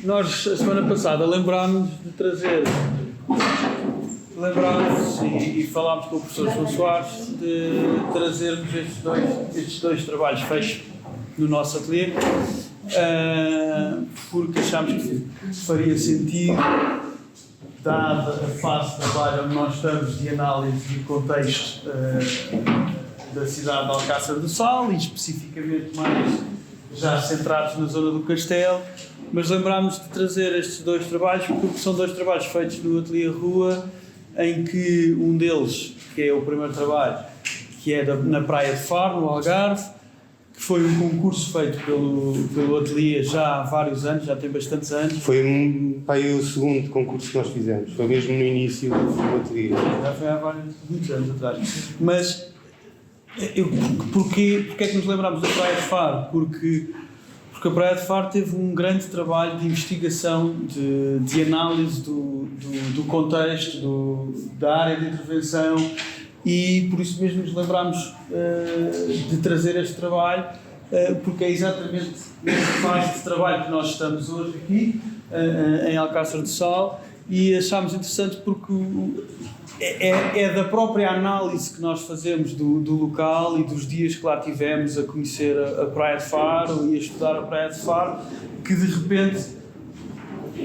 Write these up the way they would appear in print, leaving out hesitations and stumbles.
Nós, a semana passada, lembrámos de trazer, e falámos com o professor João Soares de trazermos estes dois trabalhos feitos no nosso ateliê, porque achámos que faria sentido, dada a fase de trabalho onde nós estamos de análise do contexto da cidade de Alcácer do Sal, e especificamente mais já centrados na zona do Castelo, mas lembrámos de trazer estes dois trabalhos porque são dois trabalhos feitos no Ateliê Rua, em que um deles, que é o primeiro trabalho, que é na Praia de Faro, no Algarve, que foi um concurso feito pelo Ateliê já há vários anos, já tem bastantes anos. Foi o segundo concurso que nós fizemos, foi mesmo no início do Ateliê. Já foi há muitos anos atrás. Mas porquê é que nos lembramos da Praia de Faro? Porque a Praia de Faro teve um grande trabalho de investigação, de análise do contexto, da área de intervenção, e por isso mesmo nos lembramos de trazer este trabalho, porque é exatamente nessa fase de trabalho que nós estamos hoje aqui, em Alcácer do Sal, e achámos interessante porque é da própria análise que nós fazemos do local e dos dias que lá tivemos a conhecer a Praia de Faro e a estudar a Praia de Faro, que de repente,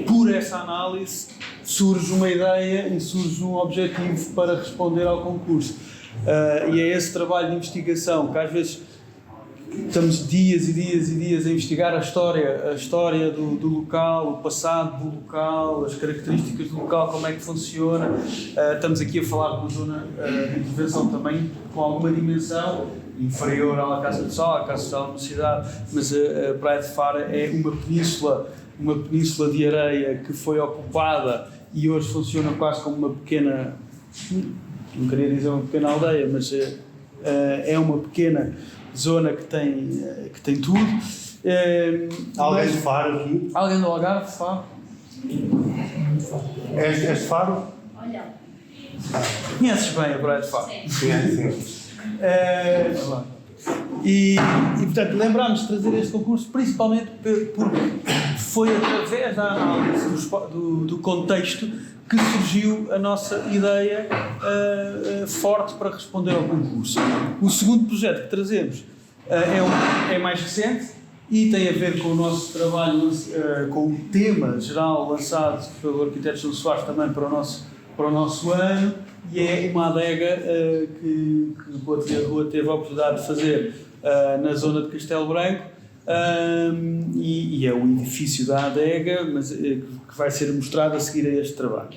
por essa análise, surge uma ideia e surge um objetivo para responder ao concurso. E é esse trabalho de investigação que às vezes estamos dias e dias e dias a investigar a história do local, o passado do local, as características do local, como é que funciona. Estamos aqui a falar de uma zona de intervenção também com alguma dimensão inferior à Alcácer do Sal. A Alcácer do Sal é uma cidade, mas a Praia de Faro é uma península de areia que foi ocupada e hoje funciona quase como uma pequena, não queria dizer uma pequena aldeia, mas é uma pequena zona que tem tudo. Alguém de Faro aqui? Alguém do Algarve, de Faro? És de Faro? Olha. Conheces bem a Praia de Faro? Sim. E portanto, lembrámos de trazer este concurso principalmente porque foi através da análise do contexto que surgiu a nossa ideia forte para responder ao concurso. O segundo projeto que trazemos é mais recente e tem a ver com o nosso trabalho, com o tema geral lançado pelo arquiteto João Soares também para o nosso ano, e é uma adega que o Ateliê Rua teve a oportunidade de fazer na zona de Castelo Branco, e é o edifício da adega, mas que vai ser mostrado a seguir a este trabalho.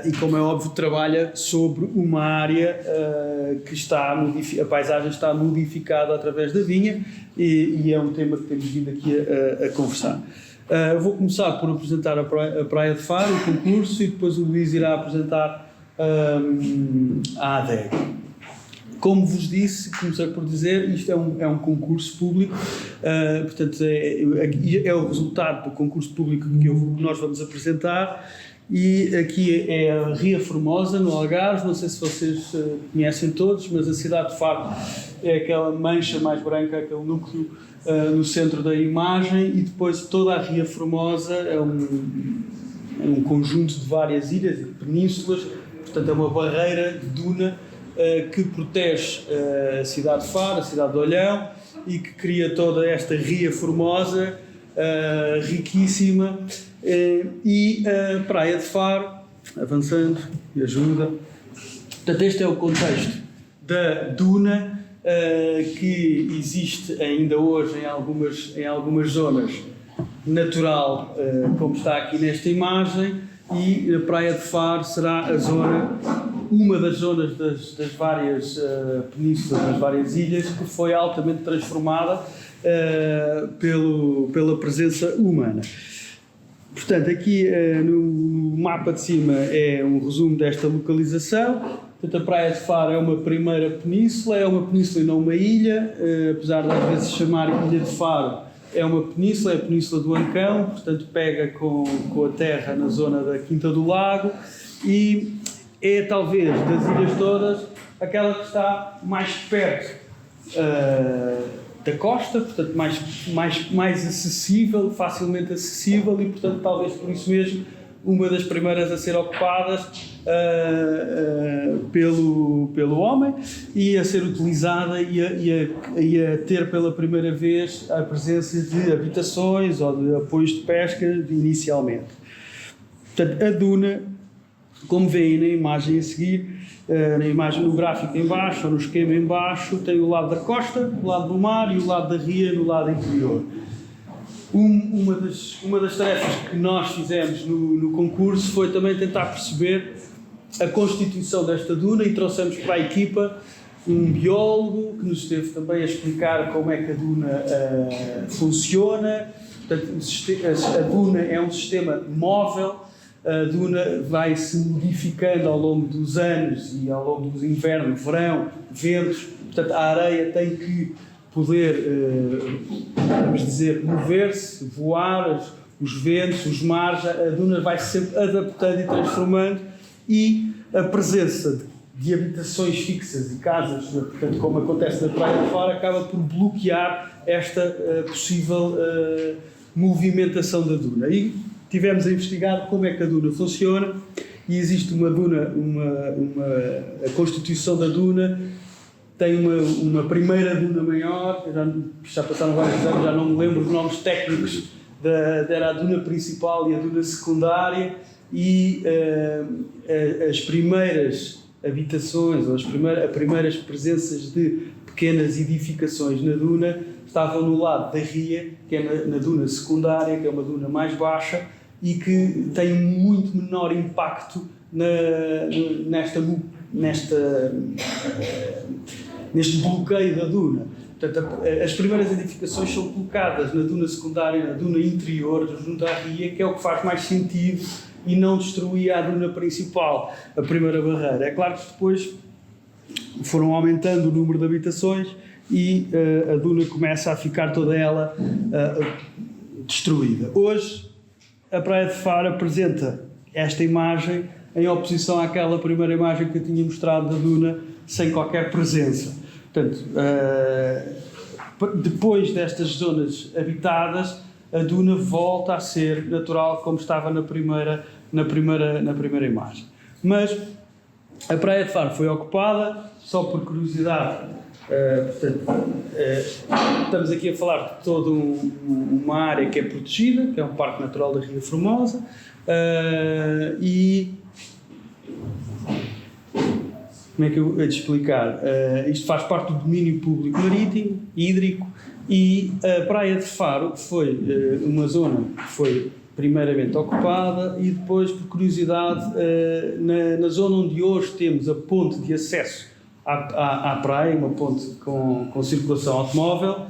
E como é óbvio, trabalha sobre uma área que a paisagem está modificada através da vinha, e é um tema que temos vindo aqui a conversar. Vou começar por apresentar a Praia de Faro, o concurso, e depois o Luís irá apresentar a adega. Como vos disse, comecei por dizer, isto é um concurso público, portanto é o resultado do concurso público que nós vamos apresentar, e aqui é a Ria Formosa, no Algarve. Não sei se vocês conhecem todos, mas a cidade de Faro é aquela mancha mais branca, aquele núcleo no centro da imagem, e depois toda a Ria Formosa é um conjunto de várias ilhas e penínsulas, portanto é uma barreira de duna que protege a cidade de Faro, a cidade de Olhão, e que cria toda esta Ria Formosa, riquíssima, e a Praia de Faro, avançando, me ajuda. Portanto, este é o contexto da duna que existe ainda hoje em algumas zonas, natural, como está aqui nesta imagem, e a Praia de Faro será uma das zonas das várias penínsulas, das várias ilhas, que foi altamente transformada pela presença humana. Portanto, aqui no mapa de cima é um resumo desta localização. Portanto, a Praia de Faro é uma primeira península, é uma península e não uma ilha, apesar de às vezes se chamar Ilha de Faro, é uma península, é a Península do Ancão, portanto pega com a terra na zona da Quinta do Lago, e é talvez das ilhas todas aquela que está mais perto da costa, portanto mais acessível, facilmente acessível, e portanto talvez por isso mesmo uma das primeiras a ser ocupadas pelo homem, e a ser utilizada e a ter pela primeira vez a presença de habitações ou de apoios de pesca inicialmente. Portanto, a duna, como veem na imagem a seguir, na imagem no gráfico em baixo, ou no esquema em baixo, tem o lado da costa, o lado do mar, e o lado da ria no lado interior. Uma das tarefas que nós fizemos no concurso foi também tentar perceber a constituição desta duna, e trouxemos para a equipa um biólogo que nos esteve também a explicar como é que a duna funciona. Portanto, a duna é um sistema móvel. A duna vai se modificando ao longo dos anos e ao longo do inverno, verão, ventos. Portanto, a areia tem que poder, vamos dizer, mover-se, voar, os ventos, os mares. A duna vai se sempre adaptando e transformando, e a presença de habitações fixas e casas, portanto, como acontece na Praia de Faro, acaba por bloquear esta possível movimentação da duna. E tivemos a investigar como é que a duna funciona, e existe uma duna, a constituição da duna tem uma primeira duna maior, já passaram vários anos, já não me lembro os nomes técnicos, era a duna principal e a duna secundária, e as primeiras habitações, ou as primeiras presenças de pequenas edificações na duna estavam no lado da ria, que é na duna secundária, que é uma duna mais baixa, e que tem muito menor impacto neste bloqueio da duna. Portanto, as primeiras edificações são colocadas na duna secundária, na duna interior, junto à ria, que é o que faz mais sentido, e não destruir a duna principal, a primeira barreira. É claro que depois foram aumentando o número de habitações, e a duna começa a ficar toda ela destruída. Hoje, a Praia de Faro apresenta esta imagem em oposição àquela primeira imagem que eu tinha mostrado da duna sem qualquer presença. Portanto, depois destas zonas habitadas, a duna volta a ser natural como estava na primeira imagem. Mas a Praia de Faro foi ocupada, só por curiosidade. Portanto, estamos aqui a falar de toda uma área que é protegida, que é um Parque Natural da Ria Formosa, e como é que eu hei de explicar? Isto faz parte do domínio público marítimo, hídrico, e a Praia de Faro foi uma zona que foi primeiramente ocupada, e depois, por curiosidade, na zona onde hoje temos a ponte de acesso à praia, uma ponte com circulação automóvel,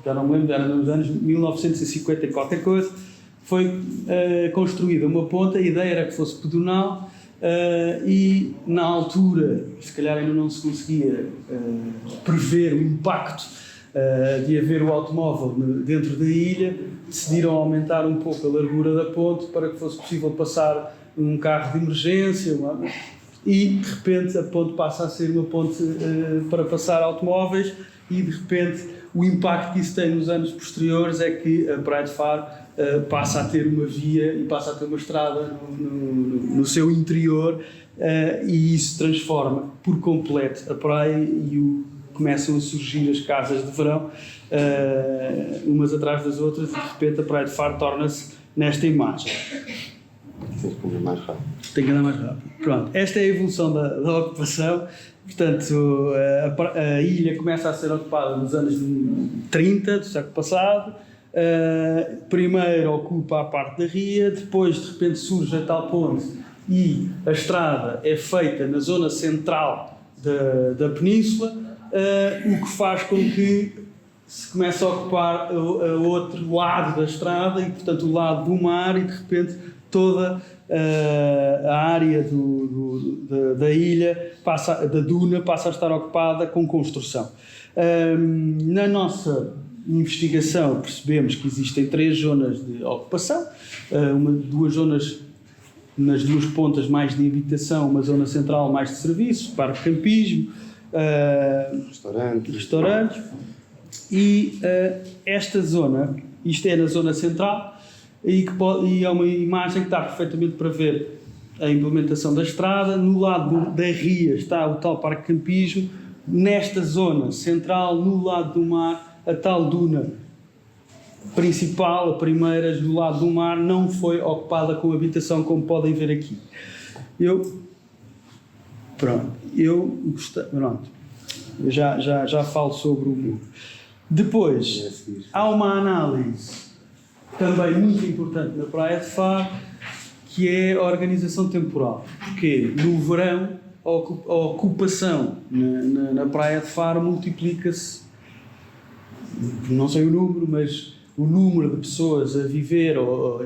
já não me lembro, era nos anos 1950 e qualquer coisa, foi construída uma ponte. A ideia era que fosse pedonal, e na altura, se calhar ainda não se conseguia prever o impacto de haver o automóvel dentro da ilha, decidiram aumentar um pouco a largura da ponte para que fosse possível passar um carro de emergência, e de repente a ponte passa a ser uma ponte para passar automóveis, e de repente o impacto que isso tem nos anos posteriores é que a Praia de Faro passa a ter uma via e passa a ter uma estrada no seu interior, e isso transforma por completo a praia, e começam a surgir as casas de verão, umas atrás das outras, e de repente a Praia de Faro torna-se nesta imagem. Tens que andar mais rápido. Tem que andar mais rápido. Pronto, esta é a evolução da ocupação. Portanto, a ilha começa a ser ocupada nos anos 30 do século passado. Primeiro ocupa a parte da ria, depois de repente surge a tal ponte, e a estrada é feita na zona central da península, o que faz com que se comece a ocupar o outro lado da estrada, e portanto o lado do mar, e de repente toda a área da ilha, da duna, passa a estar ocupada com construção. Na nossa investigação percebemos que existem 3 zonas de ocupação, duas zonas nas duas pontas mais de habitação, uma zona central mais de serviços, parque campismo, restaurantes, e esta zona, isto é na zona central, e é uma imagem que dá perfeitamente para ver a implementação da estrada. No lado da ria está o tal parque de campismo, nesta zona central, no lado do mar, a tal duna principal, a primeira do lado do mar, não foi ocupada com habitação, como podem ver aqui. Eu já falo sobre o muro. Depois, há uma análise também muito importante na Praia de Faro, que é a organização temporal. Porque no verão a ocupação na Praia de Faro multiplica-se, não sei o número, mas o número de pessoas a viver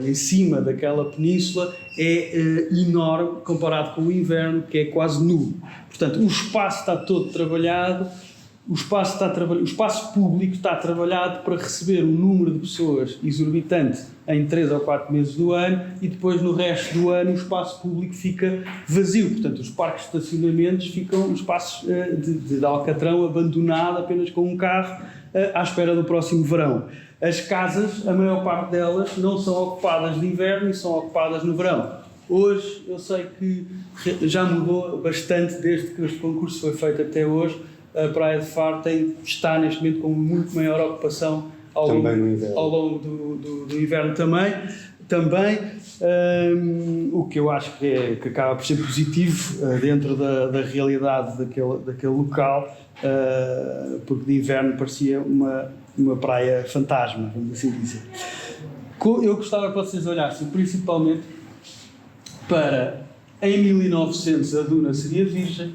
em cima daquela península é enorme comparado com o inverno, que é quase nulo. Portanto, o espaço está todo trabalhado, o espaço público está trabalhado para receber um número de pessoas exorbitante em 3 ou 4 meses do ano, e depois no resto do ano o espaço público fica vazio. Portanto, os parques de estacionamentos ficam espaços de alcatrão abandonado, apenas com um carro à espera do próximo verão. As casas, a maior parte delas, não são ocupadas de inverno e são ocupadas no verão. Hoje, eu sei que já mudou bastante desde que este concurso foi feito até hoje. A Praia de Faro está neste momento com muito maior ocupação ao longo do inverno também. O que eu acho que acaba por ser positivo dentro da realidade daquele local, porque de inverno parecia uma praia fantasma, vamos assim dizer. Eu gostava que vocês olhassem principalmente para, em 1900 a duna seria virgem.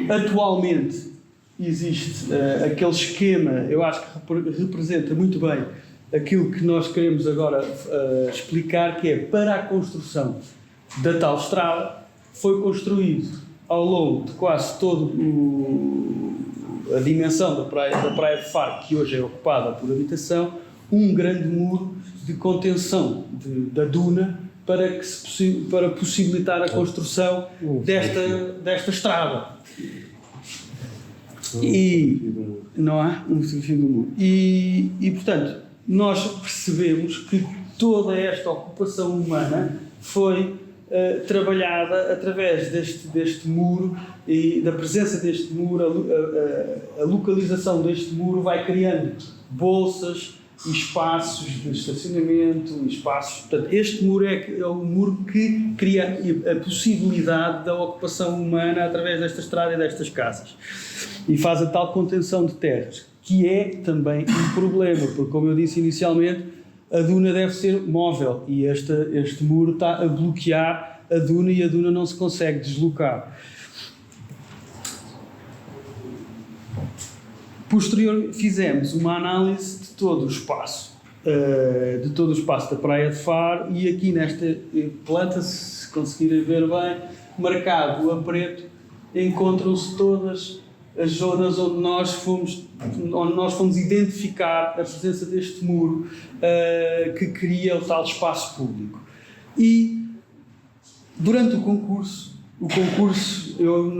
Atualmente existe aquele esquema, eu acho que representa muito bem aquilo que nós queremos agora explicar, que é, para a construção da tal estrada, foi construído ao longo de quase toda a dimensão da Praia de Faro, que hoje é ocupada por habitação, um grande muro de contenção da duna para possibilitar a construção desta estrada. Não há um fio do muro. E, portanto, nós percebemos que toda esta ocupação humana foi trabalhada através deste muro, e da presença deste muro, a localização deste muro vai criando bolsas e espaços de estacionamento, portanto, este muro é o muro que cria a possibilidade da ocupação humana através desta estrada e destas casas, e faz a tal contenção de terras, que é também um problema, porque, como eu disse inicialmente, a duna deve ser móvel, e este muro está a bloquear a duna, e a duna não se consegue deslocar. Posterior, fizemos uma análise de todo o espaço, da Praia de Faro, e aqui nesta planta, se conseguirem ver bem, marcado a preto, encontram-se todas as zonas onde nós fomos identificar a presença deste muro que cria o tal espaço público. E durante o concurso eu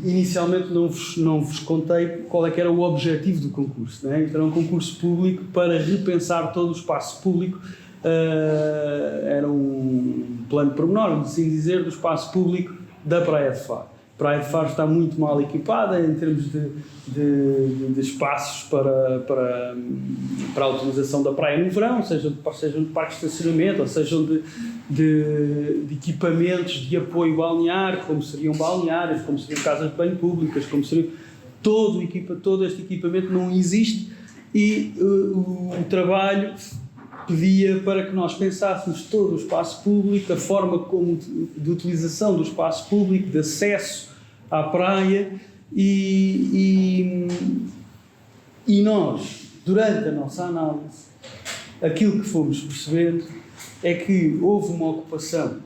inicialmente não vos contei qual é que era o objetivo do concurso, não é? Então, era um concurso público para repensar todo o espaço público, era um plano pormenor, vamos assim dizer, do espaço público da Praia de Faro. A Praia de Faro está muito mal equipada em termos de espaços para a utilização da praia no verão, sejam de parques de estacionamento, ou sejam de equipamentos de apoio balnear, como seriam balneários, como seriam casas de banho públicas, como seriam todo este equipamento não existe, e o trabalho pedia para que nós pensássemos todo o espaço público, a forma de utilização do espaço público, de acesso à praia, e nós, durante a nossa análise, aquilo que fomos percebendo é que houve uma ocupação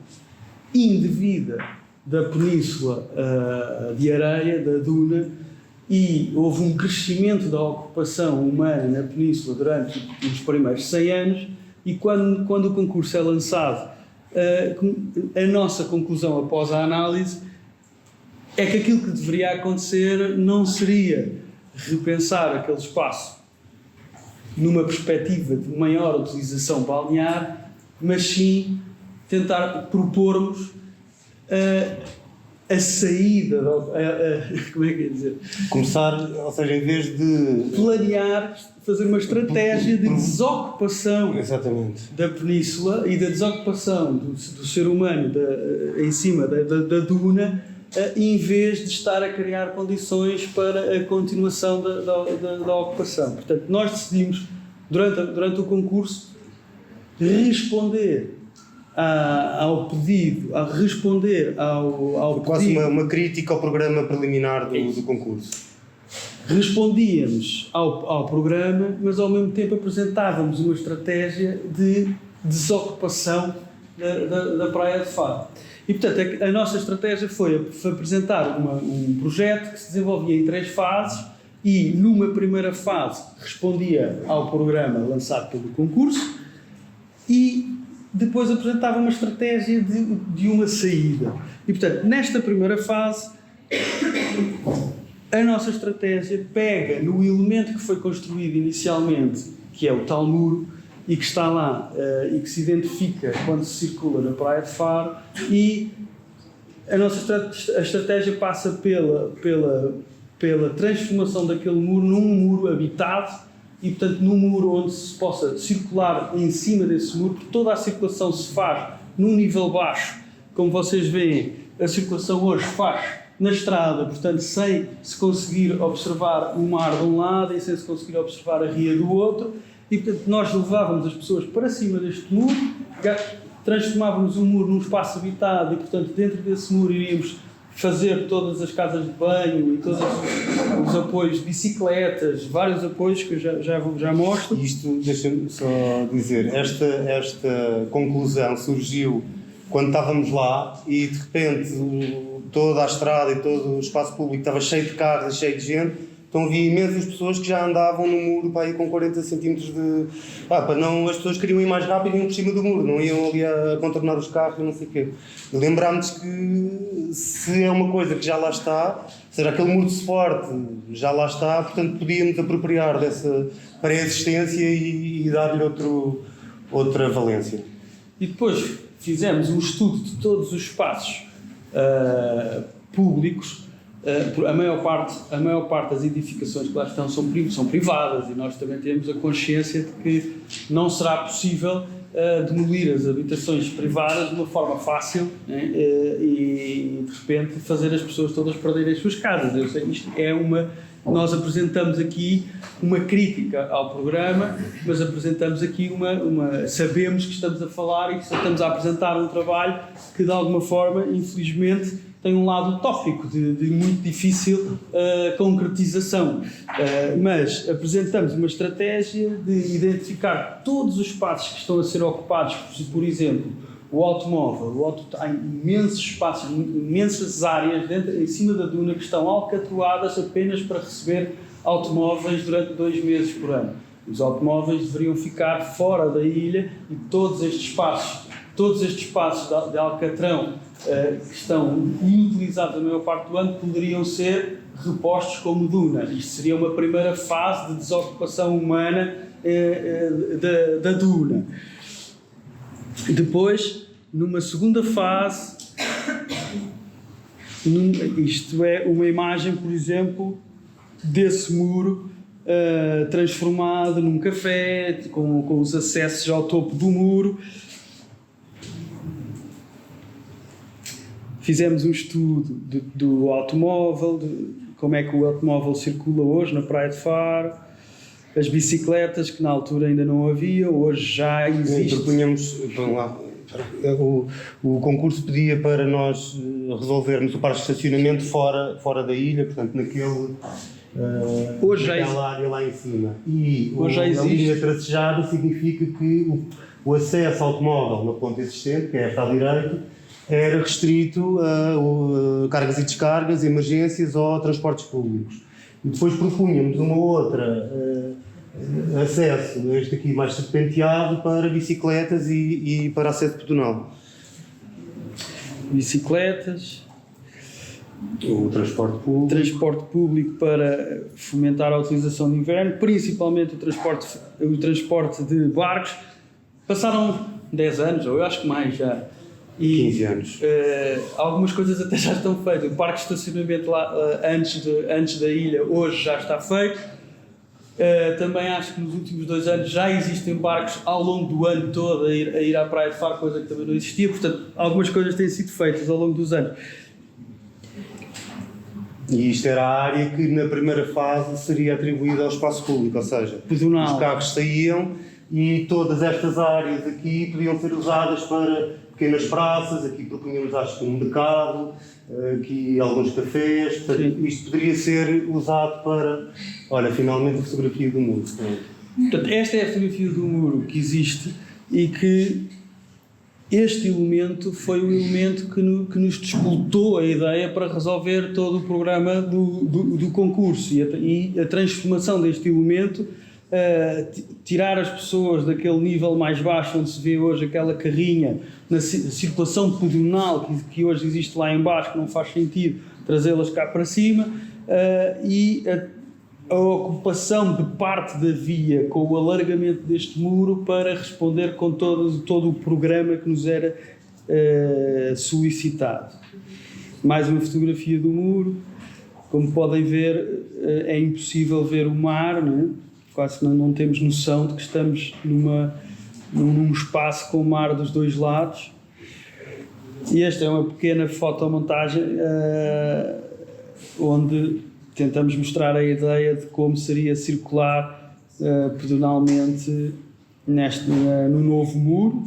indevida da península de areia, da duna, e houve um crescimento da ocupação humana na península durante os primeiros 100 anos, e quando o concurso é lançado, a nossa conclusão após a análise é que aquilo que deveria acontecer não seria repensar aquele espaço numa perspectiva de maior utilização balnear, mas sim tentar propormos a saída, como é que é dizer? Começar, ou seja, em vez de planear, fazer uma estratégia de desocupação exatamente da península e da desocupação do ser humano em cima da duna, em vez de estar a criar condições para a continuação da ocupação. Portanto, nós decidimos, durante o concurso, responder ao pedido, a responder ao quase pedido. uma crítica ao programa preliminar do concurso. Respondíamos ao programa, mas ao mesmo tempo apresentávamos uma estratégia de desocupação da Praia de Faro. E, portanto, a nossa estratégia foi apresentar um projeto que se desenvolvia em 3 fases e, numa primeira fase, respondia ao programa lançado pelo concurso e depois apresentava uma estratégia de uma saída. E, portanto, nesta primeira fase, a nossa estratégia pega no elemento que foi construído inicialmente, que é o tal muro, e que está lá e que se identifica quando se circula na Praia de Faro, e a estratégia passa pela transformação daquele muro num muro habitado e, portanto, num muro onde se possa circular em cima desse muro, porque toda a circulação se faz num nível baixo. Como vocês veem, a circulação hoje faz na estrada, portanto, sem se conseguir observar o mar de um lado e sem se conseguir observar a ria do outro. E, portanto, nós levávamos as pessoas para cima deste muro, transformávamos o muro num espaço habitado e, portanto, dentro desse muro iríamos fazer todas as casas de banho e todos os apoios de bicicletas, vários apoios que eu já mostro. Isto, deixa-me só dizer, esta conclusão surgiu quando estávamos lá e, de repente, toda a estrada e todo o espaço público estava cheio de carros, cheio de gente. Então havia imensas pessoas que já andavam no muro para ir com 40 centímetros de... para não, as pessoas queriam ir mais rápido e iam por cima do muro, não iam ali a contornar os carros e não sei o quê. Lembrámos que se é uma coisa que já lá está, ou seja, aquele muro de suporte já lá está, portanto podíamos apropriar dessa pré-existência e dar-lhe outra valência. E depois fizemos um estudo de todos os espaços públicos. A maior parte das edificações que lá estão são privadas e nós também temos a consciência de que não será possível demolir as habitações privadas de uma forma fácil, né? E de repente fazer as pessoas todas perderem as suas casas. Eu sei que isto é nós apresentamos aqui uma crítica ao programa, mas apresentamos aqui sabemos que estamos a falar e que estamos a apresentar um trabalho que de alguma forma, infelizmente, tem um lado utópico de muito difícil concretização, mas apresentamos uma estratégia de identificar todos os espaços que estão a ser ocupados, por exemplo, o automóvel. Há imensos espaços, imensas áreas em cima da duna que estão alcatroadas apenas para receber automóveis durante 2 meses por ano. Os automóveis deveriam ficar fora da ilha e todos estes espaços de alcatrão que estão inutilizados a maior parte do ano poderiam ser repostos como duna. Isto seria uma primeira fase de desocupação humana da duna. Depois, numa segunda fase, isto é uma imagem, por exemplo, desse muro transformado num café, com os acessos ao topo do muro. Fizemos um estudo do automóvel, de como é que o automóvel circula hoje na Praia de Faro, as bicicletas, que na altura ainda não havia, hoje já existe. Propunhamos, o concurso pedia para nós resolvermos o parque de estacionamento fora da ilha, portanto, naquela área lá em cima. E a linha tracejada significa que o acesso ao automóvel na ponta existente, que é esta à direita, era restrito a cargas e descargas, emergências ou transportes públicos. E depois propunhamos uma outra acesso, este aqui mais serpenteado, para bicicletas e para acesso pedonal. Bicicletas. O transporte público para fomentar a utilização de inverno, principalmente o transporte de barcos. Passaram 10 anos, ou eu acho que mais já. E 15 anos. Algumas coisas até já estão feitas. O parque de estacionamento lá, antes da ilha, hoje já está feito. Também acho que nos últimos 2 anos já existem barcos ao longo do ano todo a ir à Praia de Faro, coisa que também não existia. Portanto, algumas coisas têm sido feitas ao longo dos anos. E isto era a área que na primeira fase seria atribuída ao espaço público, ou seja, pedonal. Os carros saíam e todas estas áreas aqui podiam ser usadas para pequenas praças. Aqui propunhamos, acho que um mercado, aqui alguns cafés. Portanto, isto poderia ser usado para, olha, finalmente a fotografia do muro. Portanto, esta é a fotografia do muro que existe e que este elemento foi o elemento que nos despoltou a ideia para resolver todo o programa do concurso e a transformação deste elemento, tirar as pessoas daquele nível mais baixo onde se vê hoje aquela carrinha na circulação pedonal que hoje existe lá em baixo, que não faz sentido trazê-las cá para cima, e a ocupação de parte da via com o alargamento deste muro para responder com todo o programa que nos era solicitado. Mais uma fotografia do muro. Como podem ver, é impossível ver o mar, não é? Quase que não temos noção de que estamos num espaço com o mar dos dois lados. E esta é uma pequena fotomontagem onde tentamos mostrar a ideia de como seria circular pedonalmente no novo muro.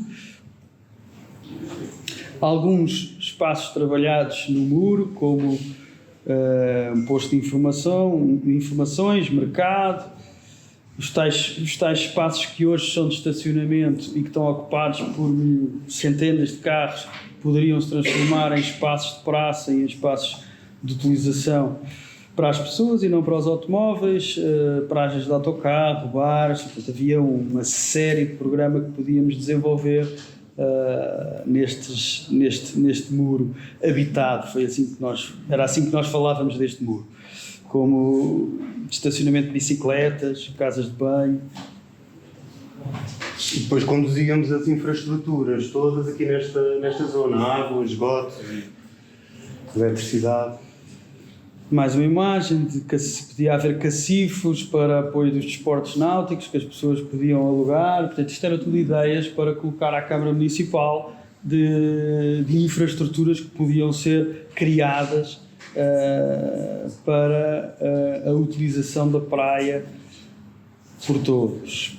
Alguns espaços trabalhados no muro, como um posto de informações, mercado, os tais espaços que hoje são de estacionamento e que estão ocupados por centenas de carros, poderiam se transformar em espaços de praça e em espaços de utilização para as pessoas e não para os automóveis, paragens de autocarro, bares. Portanto, havia uma série de programas que podíamos desenvolver neste muro habitado. Era assim que nós falávamos deste muro, como estacionamento de bicicletas, casas de banho. E depois conduzíamos as infraestruturas todas aqui nesta zona, água, esgotos, eletricidade. Mais uma imagem de que podia haver cacifos para apoio dos desportos náuticos que as pessoas podiam alugar. Portanto, isto eram tudo ideias para colocar à Câmara Municipal de infraestruturas que podiam ser criadas para a utilização da praia por todos.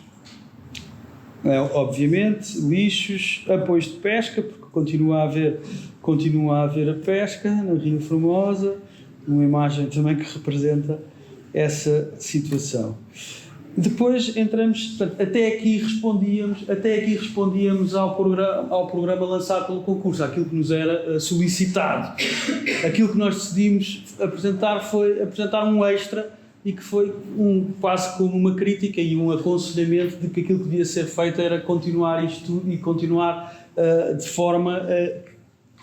Obviamente, lixos, apoios de pesca, porque continua a haver a pesca na Ria Formosa. Uma imagem também que representa essa situação. Depois entramos, portanto, até aqui respondíamos ao programa lançado pelo concurso, àquilo que nos era solicitado. Aquilo que nós decidimos apresentar foi apresentar um extra e que foi quase como uma crítica e um aconselhamento de que aquilo que devia ser feito era continuar isto e continuar de forma a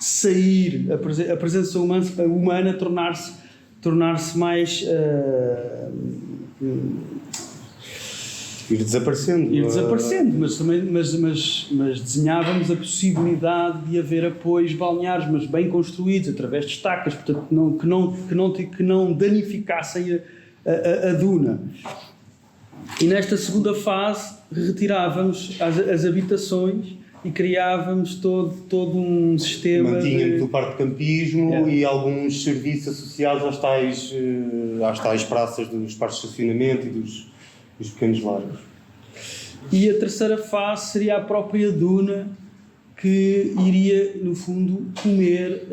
sair, a presença humana tornar-se mais ir desaparecendo, mas desenhávamos a possibilidade de haver apoios balneares, mas bem construídos, através de estacas, portanto, que não danificassem a duna. E nesta segunda fase retirávamos as habitações e criávamos todo um sistema. Mantínhamos o parque de campismo e alguns serviços associados às tais praças dos parques de estacionamento e dos pequenos lagos. E a terceira fase seria a própria duna, que iria, no fundo, comer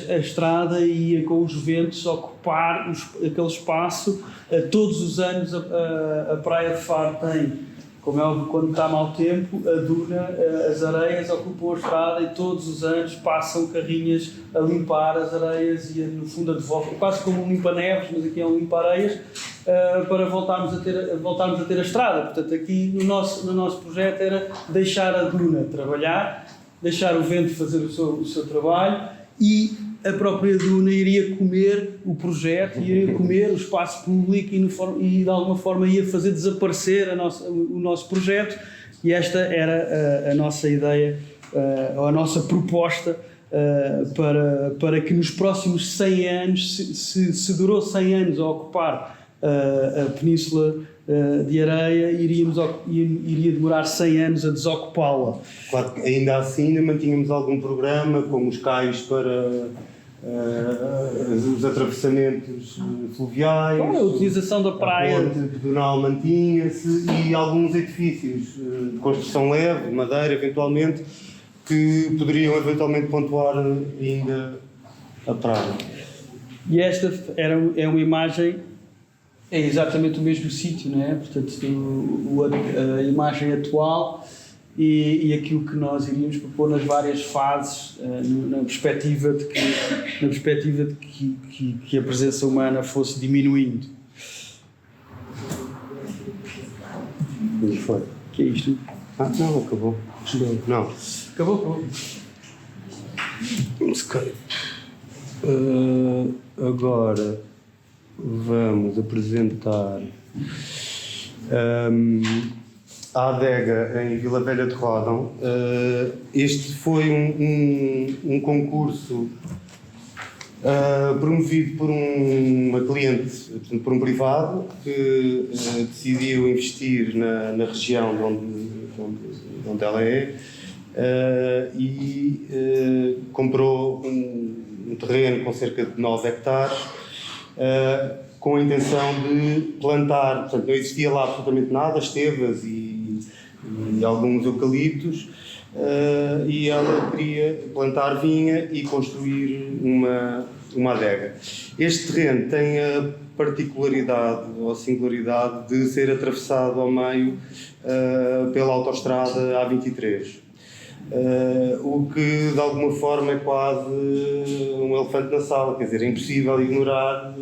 a estrada e ia com os ventos ocupar aquele espaço. Todos os anos a Praia de Faro tem, como é óbvio, quando está mau tempo, a duna, as areias ocupam a estrada e todos os anos passam carrinhas a limpar as areias e, no fundo, a devolver, quase como um limpa-neves, mas aqui é um limpa-areias, para voltarmos a ter a estrada. Portanto, aqui no nosso projeto era deixar a duna trabalhar, deixar o vento fazer o seu trabalho e a própria Duna iria comer o projeto, iria comer o espaço público e de alguma forma ia fazer desaparecer o nosso projeto, e esta era a nossa ideia, ou a nossa proposta para que nos próximos 100 anos, se durou 100 anos a ocupar a Península de Areia, iria demorar 100 anos a desocupá-la. Claro que ainda assim ainda mantínhamos algum programa, como os cais para os atravessamentos fluviais, Então, a utilização da praia. A ponte pedonal mantinha-se e alguns edifícios de construção leve, de madeira, eventualmente, que poderiam eventualmente pontuar ainda a praia. E esta é uma imagem, é exatamente o mesmo sítio, não é? Portanto, a imagem atual e aquilo que nós iríamos propor nas várias fases, na perspectiva de que a presença humana fosse diminuindo. Mas foi. O que é isto? Não, acabou. Não. Acabou. Skype. Agora vamos apresentar a adega em Vila Velha de Ródão. Este foi um concurso promovido por uma cliente, portanto, por um privado, que decidiu investir na região onde ela é, e comprou um terreno com cerca de 9 hectares, com a intenção de plantar. Portanto, não existia lá absolutamente nada, estevas e alguns eucaliptos, e ela queria plantar vinha e construir uma adega. Este terreno tem a particularidade ou a singularidade de ser atravessado ao meio pela autoestrada A23. O que de alguma forma é quase um elefante na sala, quer dizer, é impossível ignorar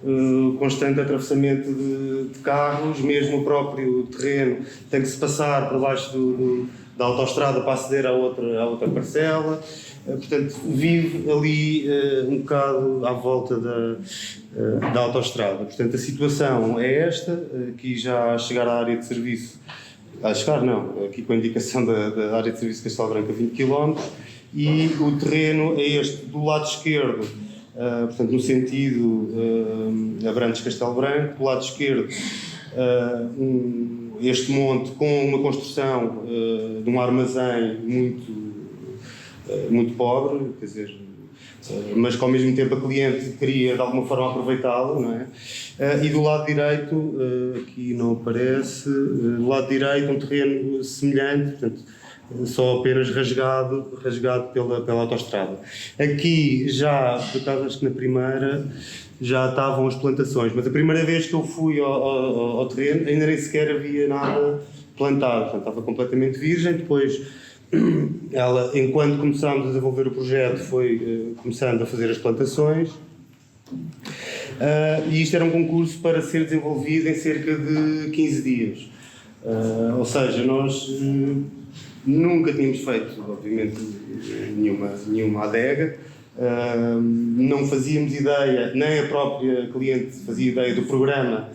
o constante atravessamento de carros, mesmo o próprio terreno tem que se passar por baixo da autoestrada para aceder à outra parcela, portanto vive ali um bocado à volta da autoestrada. Portanto, a situação é esta, aqui já a chegar à área de serviço, aqui com a indicação da área de serviço de Castelo Branco a 20 km, e o terreno é este do lado esquerdo, portanto no sentido Abrantes-Castelo Branco, do lado esquerdo este monte com uma construção de um armazém muito pobre, quer dizer, mas que ao mesmo tempo a cliente queria de alguma forma aproveitá-lo, não é? E do lado direito, aqui não aparece, do lado direito um terreno semelhante, portanto, só apenas rasgado pela autoestrada. Aqui já, por acaso acho que na primeira já estavam as plantações, mas a primeira vez que eu fui ao terreno ainda nem sequer havia nada plantado, portanto estava completamente virgem. Depois ela, enquanto começámos a desenvolver o projeto, foi começando a fazer as plantações, e isto era um concurso para ser desenvolvido em cerca de 15 dias, ou seja, nós nunca tínhamos feito, obviamente, nenhuma adega, não fazíamos ideia, nem a própria cliente fazia ideia do programa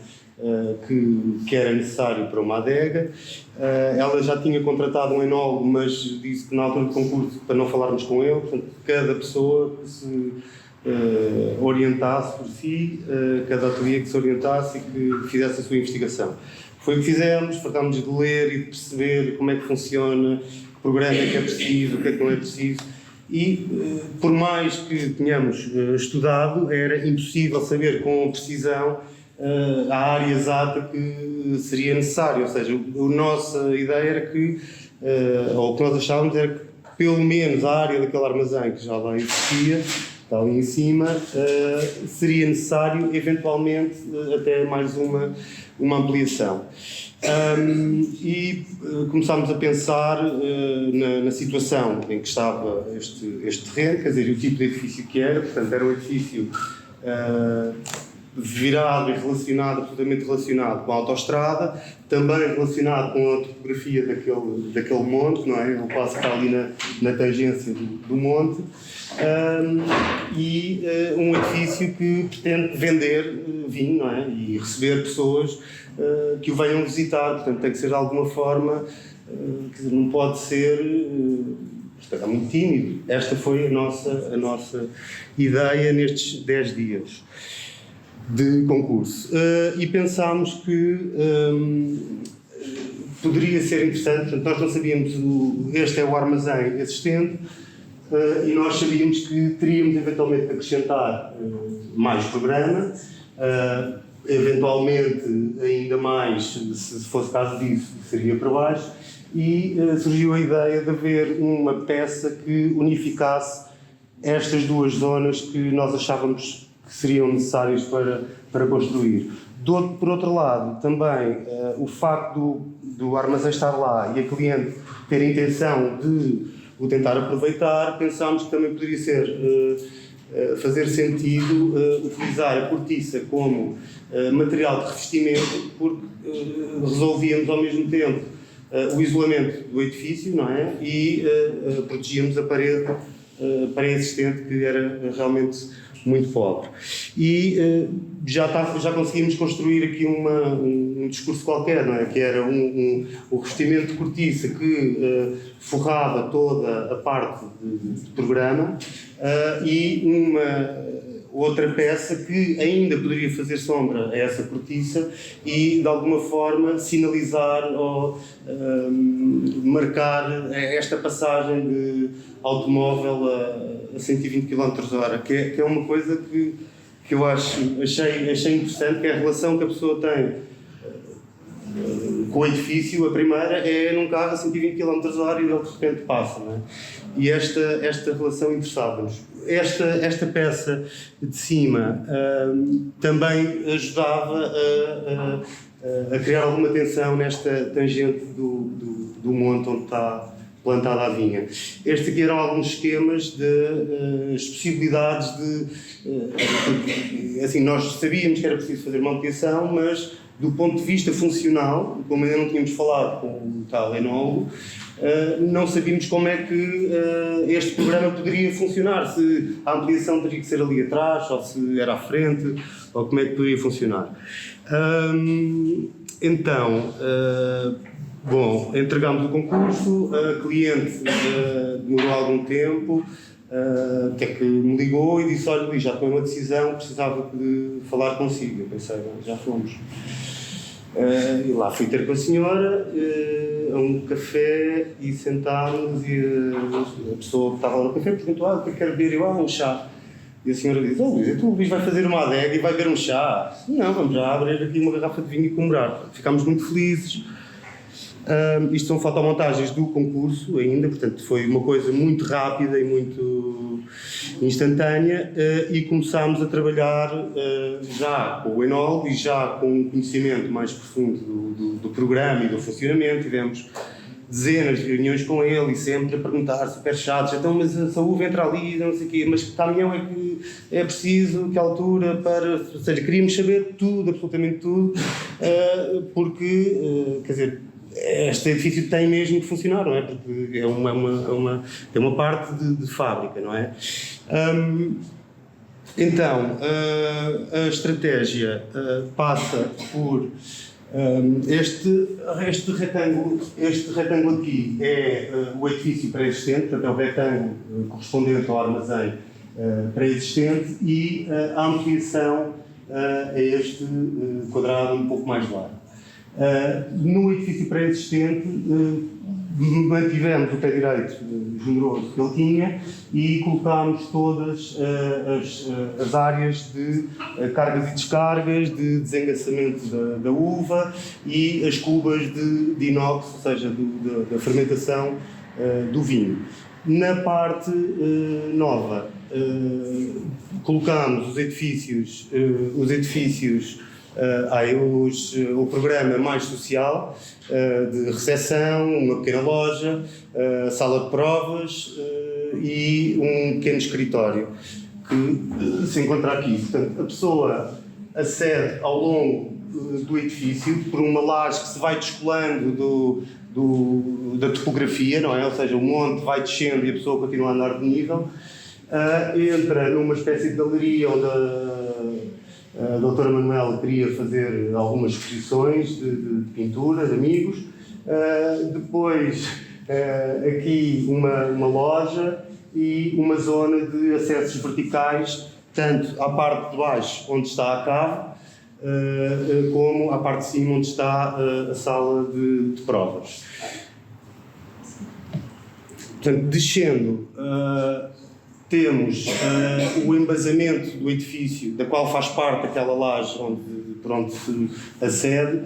que era necessário para uma adega. Ela já tinha contratado um enólogo, mas disse que na altura do concurso, para não falarmos com ele, portanto, cada pessoa que se orientasse por si, cada ateliê que se orientasse e que fizesse a sua investigação. Foi o que fizemos, fartámos de ler e de perceber como é que funciona, que programa é que é preciso, o que é que não é preciso. E, por mais que tenhamos estudado, era impossível saber com precisão a área exata que seria necessária. Ou seja, a nossa ideia era que, ou o que nós achávamos era que, pelo menos a área daquele armazém que já lá existia, está ali em cima, seria necessário, eventualmente, até mais uma ampliação. E começámos a pensar na situação em que estava este terreno, quer dizer, o tipo de edifício que era. Portanto, era um edifício virado e relacionado, absolutamente relacionado com a autoestrada, também relacionado com a topografia daquele monte, não é? Ele passa ali na tangência do monte, e um edifício que pretende vender vinho, não é? E receber pessoas que o venham visitar, portanto tem que ser de alguma forma, quer dizer, não pode ser, é muito tímido. Esta foi a nossa ideia nestes 10 dias de concurso, e pensámos que poderia ser interessante. Portanto, nós não sabíamos, este é o armazém existente, e nós sabíamos que teríamos eventualmente de acrescentar mais programa, eventualmente ainda mais, se fosse caso disso, seria para baixo, e surgiu a ideia de haver uma peça que unificasse estas duas zonas que nós achávamos que seriam necessárias para construir. Por outro lado, também o facto do armazém estar lá e a cliente ter a intenção de o tentar aproveitar, pensámos que também poderia fazer sentido utilizar a cortiça como material de revestimento, porque resolvíamos ao mesmo tempo o isolamento do edifício, não é? E protegíamos a parede pré-existente, que era realmente muito pobre. E já conseguimos construir aqui um discurso qualquer, não é? Que era o revestimento de cortiça que forrava toda a parte de programa, e uma outra peça que ainda poderia fazer sombra a essa cortiça e de alguma forma sinalizar ou marcar esta passagem de automóvel a 120 km/h, que é uma coisa que eu achei interessante, que é a relação que a pessoa tem com o edifício. A primeira é num carro a 120 km/h e ele de repente passa, não é? E esta relação interessava-nos. Esta peça de cima também ajudava a criar alguma tensão nesta tangente do monte onde está plantada a vinha. Este aqui eram alguns esquemas as possibilidades assim, nós sabíamos que era preciso fazer uma ampliação, mas do ponto de vista funcional, como ainda não tínhamos falado com o tal enólogo, não sabíamos como é que este programa poderia funcionar, se a ampliação teria que ser ali atrás, ou se era à frente, ou como é que poderia funcionar. Então, bom, entregámos o concurso, a cliente demorou algum tempo, até que me ligou e disse: olha, Luís, já tomei uma decisão, precisava de falar consigo. Eu pensei: já fomos. E lá fui ter com a senhora a um café e sentámos, e a pessoa que estava lá no café perguntou: o que quero beber? Eu: um chá. E a senhora disse: Luís, então o Luís vai fazer uma adega e vai beber um chá? Não, vamos já abrir aqui uma garrafa de vinho e comemorar. Ficámos muito felizes. Isto são fotomontagens do concurso ainda, portanto foi uma coisa muito rápida e muito instantânea, e começámos a trabalhar já com o enólogo e já com um conhecimento mais profundo do programa e do funcionamento. Tivemos dezenas de reuniões com ele e sempre a perguntar, super chatos: então, mas a uva entra ali, não sei o quê, mas que caminhão é que é preciso, que altura para... Ou seja, queríamos saber tudo, absolutamente tudo, porque, quer dizer, este edifício tem mesmo que funcionar, não é? Porque é uma parte de fábrica, não é? Então, a estratégia passa por este retângulo aqui é o edifício pré-existente, portanto é o retângulo correspondente ao armazém pré-existente, e a ampliação é este quadrado um pouco mais largo. No edifício pré-existente mantivemos o pé direito generoso que ele tinha e colocámos todas as áreas de cargas e descargas, de desengaçamento da uva e as cubas de inox, ou seja, da fermentação do vinho. Na parte nova, colocámos os edifícios o programa mais social, de recepção, uma pequena loja, sala de provas e um pequeno escritório que se encontra aqui. Portanto, a pessoa acede ao longo do edifício por uma laje que se vai descolando da topografia, não é? Ou seja, o monte vai descendo e a pessoa continua a andar de nível. Entra numa espécie de galeria onde a doutora Manuela queria fazer algumas exposições de pintura, de amigos. Depois, aqui uma loja e uma zona de acessos verticais, tanto à parte de baixo, onde está a cave, como à parte de cima, onde está a sala de provas. Portanto, descendo, temos o embasamento do edifício, da qual faz parte aquela laje por onde se acede,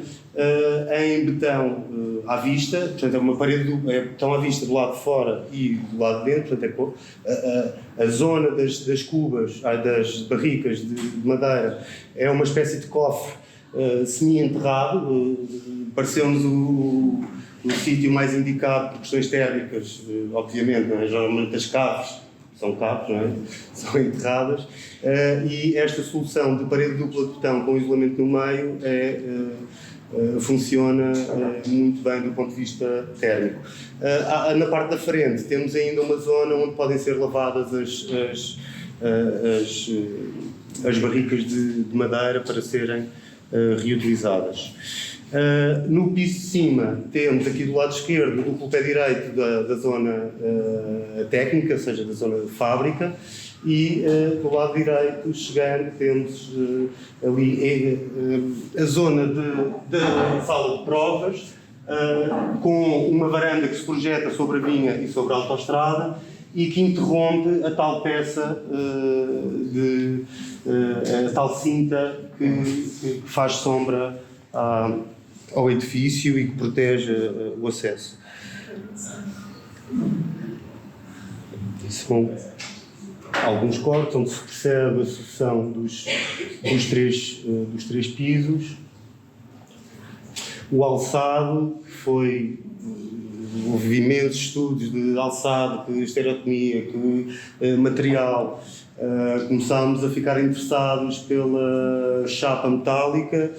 em betão à vista, portanto é uma parede é betão à vista do lado de fora e do lado de dentro, portanto a zona das cubas, das barricas de madeira, é uma espécie de cofre semi-enterrado, pareceu-nos o sítio mais indicado por questões térmicas, obviamente, não é? Geralmente as caves são caves, não é? São enterradas, e esta solução de parede dupla de betão com isolamento no meio funciona muito bem do ponto de vista térmico. Na parte da frente temos ainda uma zona onde podem ser lavadas as barricas de madeira para serem reutilizadas. No piso de cima temos aqui do lado esquerdo o duplo pé direito da zona técnica, ou seja, da zona de fábrica, e do lado direito, chegando, temos ali a zona da sala de provas, com uma varanda que se projeta sobre a vinha e sobre a autoestrada e que interrompe a tal peça, a tal cinta que faz sombra ao edifício e que protege o acesso. São alguns cortes onde se percebe a sucessão dos três pisos. O alçado houve imensos estudos de alçado, de estereotomia, material. Começámos a ficar interessados pela chapa metálica.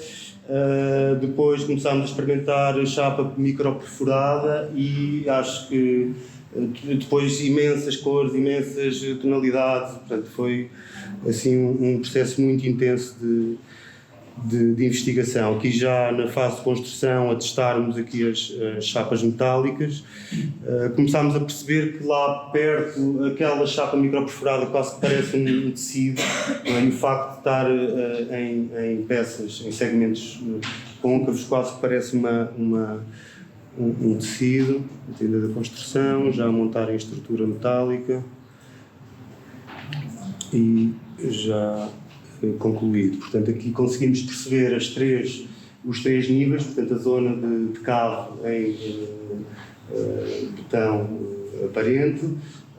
Depois começámos a experimentar a chapa microperforada e acho que depois imensas cores, imensas tonalidades, portanto foi assim um processo muito intenso de investigação. Aqui já na fase de construção, a testarmos aqui as chapas metálicas, começámos a perceber que lá perto aquela chapa microperforada quase que parece um tecido, e o facto de estar em peças, em segmentos côncavos, quase que parece um tecido, ainda da construção, já a montar em estrutura metálica e já concluído. Portanto, aqui conseguimos perceber os três níveis, portanto a zona de cave em betão aparente,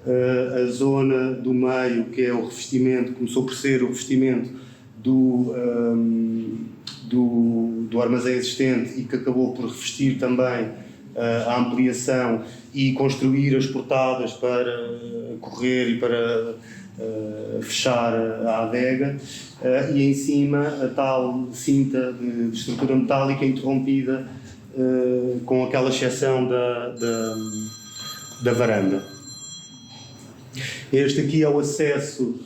a zona do meio, que é o revestimento, começou por ser o revestimento do armazém existente e que acabou por revestir também a ampliação e construir as portadas para correr e para fechar a adega, e em cima a tal cinta de estrutura metálica interrompida com aquela exceção da varanda. Este aqui é o acesso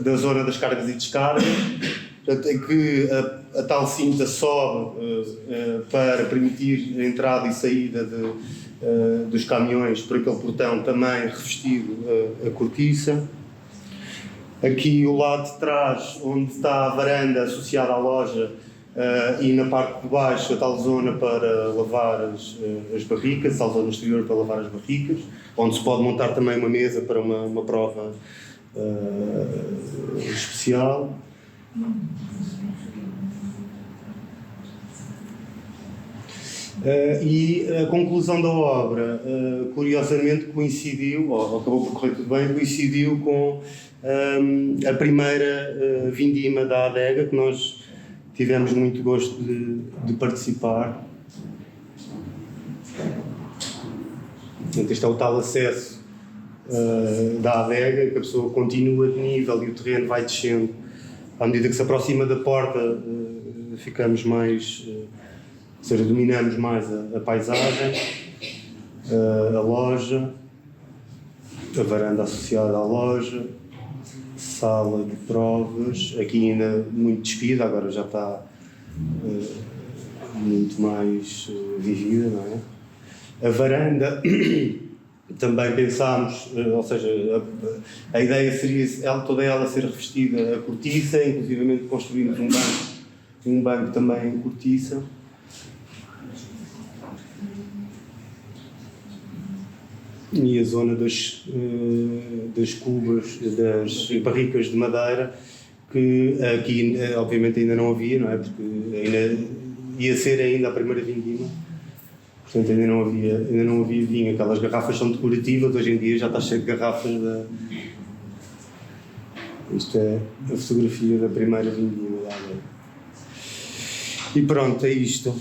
da zona das cargas e descargas, portanto, em que a tal cinta sobe para permitir a entrada e saída dos caminhões por aquele portão também revestido a cortiça. Aqui o lado de trás, onde está a varanda associada à loja, e na parte de baixo a tal zona para lavar as barricas, a tal zona exterior para lavar as barricas, onde se pode montar também uma mesa para uma prova especial. E a conclusão da obra, curiosamente, coincidiu, ou acabou por correr tudo bem, coincidiu com a primeira vindima da adega, que nós tivemos muito gosto de participar. Portanto, este é o tal acesso da adega, que a pessoa continua de nível e o terreno vai descendo à medida que se aproxima da porta, ficamos mais, ou seja, dominamos mais a paisagem, a loja, a varanda associada à loja, sala de provas, aqui ainda muito despida, agora já está muito mais vivida, não é? A varanda também pensámos, ou seja, a ideia seria toda ela ser revestida a cortiça, inclusivamente construímos um banco também em cortiça. E a zona das cubas, das barricas de madeira, que aqui obviamente ainda não havia, não é? Porque ainda ia ser ainda a primeira vindima, portanto ainda não havia vinho. Aquelas garrafas são decorativas, hoje em dia já está cheio de garrafas Isto é a fotografia da primeira vindima da Aveiro. E pronto, é isto.